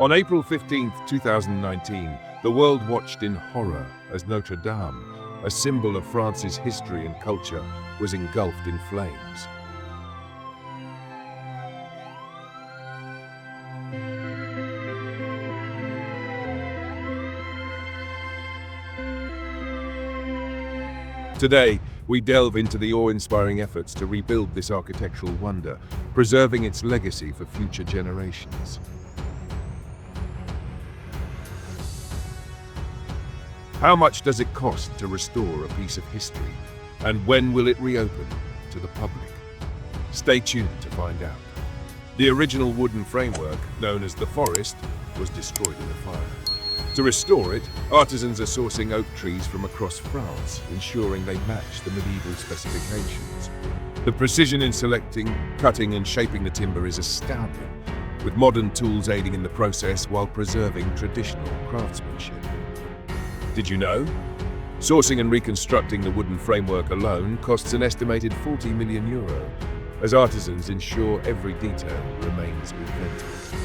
On April 15, 2019, the world watched in horror as Notre Dame, a symbol of France's history and culture, was engulfed in flames. Today, we delve into the awe-inspiring efforts to rebuild this architectural wonder, preserving its legacy for future generations. How much does it cost to restore a piece of history? And when will it reopen to the public? Stay tuned to find out. The original wooden framework, known as the Forest, was destroyed in the fire. To restore it, artisans are sourcing oak trees from across France, ensuring they match the medieval specifications. The precision in selecting, cutting, and shaping the timber is astounding, with modern tools aiding in the process while preserving traditional craftsmanship. Did you know? Sourcing and reconstructing the wooden framework alone costs an estimated €40 million, as artisans ensure every detail remains authentic.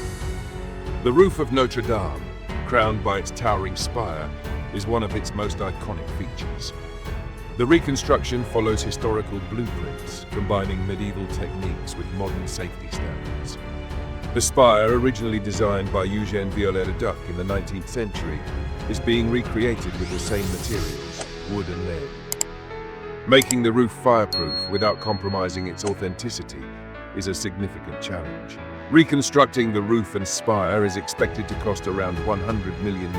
The roof of Notre Dame, crowned by its towering spire, is one of its most iconic features. The reconstruction follows historical blueprints, combining medieval techniques with modern safety standards. The spire, originally designed by Eugène Viollet-le-Duc in the 19th century, is being recreated with the same materials, wood and lead. Making the roof fireproof without compromising its authenticity is a significant challenge. Reconstructing the roof and spire is expected to cost around €100 million,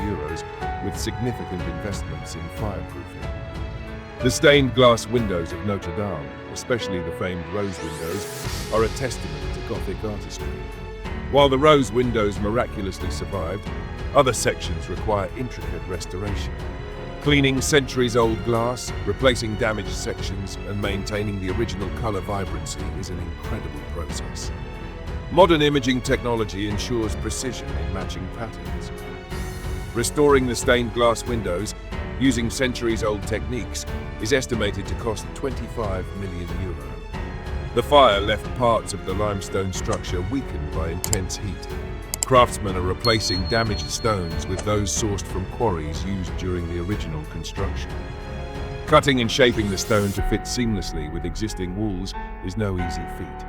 with significant investments in fireproofing. The stained glass windows of Notre Dame, especially the famed rose windows, are a testament to Gothic artistry. While the rose windows miraculously survived, other sections require intricate restoration. Cleaning centuries-old glass, replacing damaged sections, and maintaining the original color vibrancy is an incredible process. Modern imaging technology ensures precision in matching patterns. Restoring the stained glass windows, using centuries-old techniques, is estimated to cost €25 million. The fire left parts of the limestone structure weakened by intense heat. Craftsmen are replacing damaged stones with those sourced from quarries used during the original construction. Cutting and shaping the stone to fit seamlessly with existing walls is no easy feat.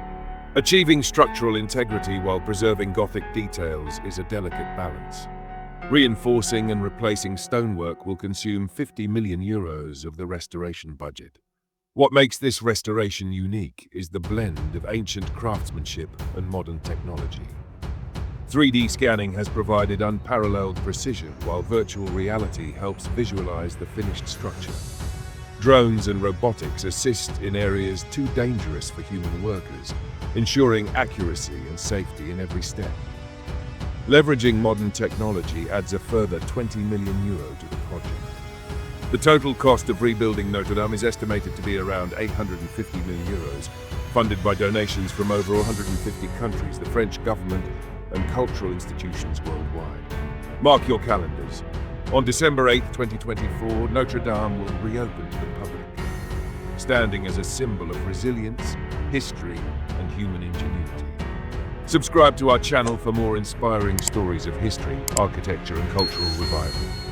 Achieving structural integrity while preserving Gothic details is a delicate balance. Reinforcing and replacing stonework will consume €50 million of the restoration budget. What makes this restoration unique is the blend of ancient craftsmanship and modern technology. 3D scanning has provided unparalleled precision, while virtual reality helps visualize the finished structure. Drones and robotics assist in areas too dangerous for human workers, ensuring accuracy and safety in every step. Leveraging modern technology adds a further €20 million to the project. The total cost of rebuilding Notre Dame is estimated to be around €850 million, funded by donations from over 150 countries, the French government, and cultural institutions worldwide. Mark your calendars. On December 8, 2024, Notre Dame will reopen to the public, standing as a symbol of resilience, history, and human ingenuity. Subscribe to our channel for more inspiring stories of history, architecture, and cultural revival.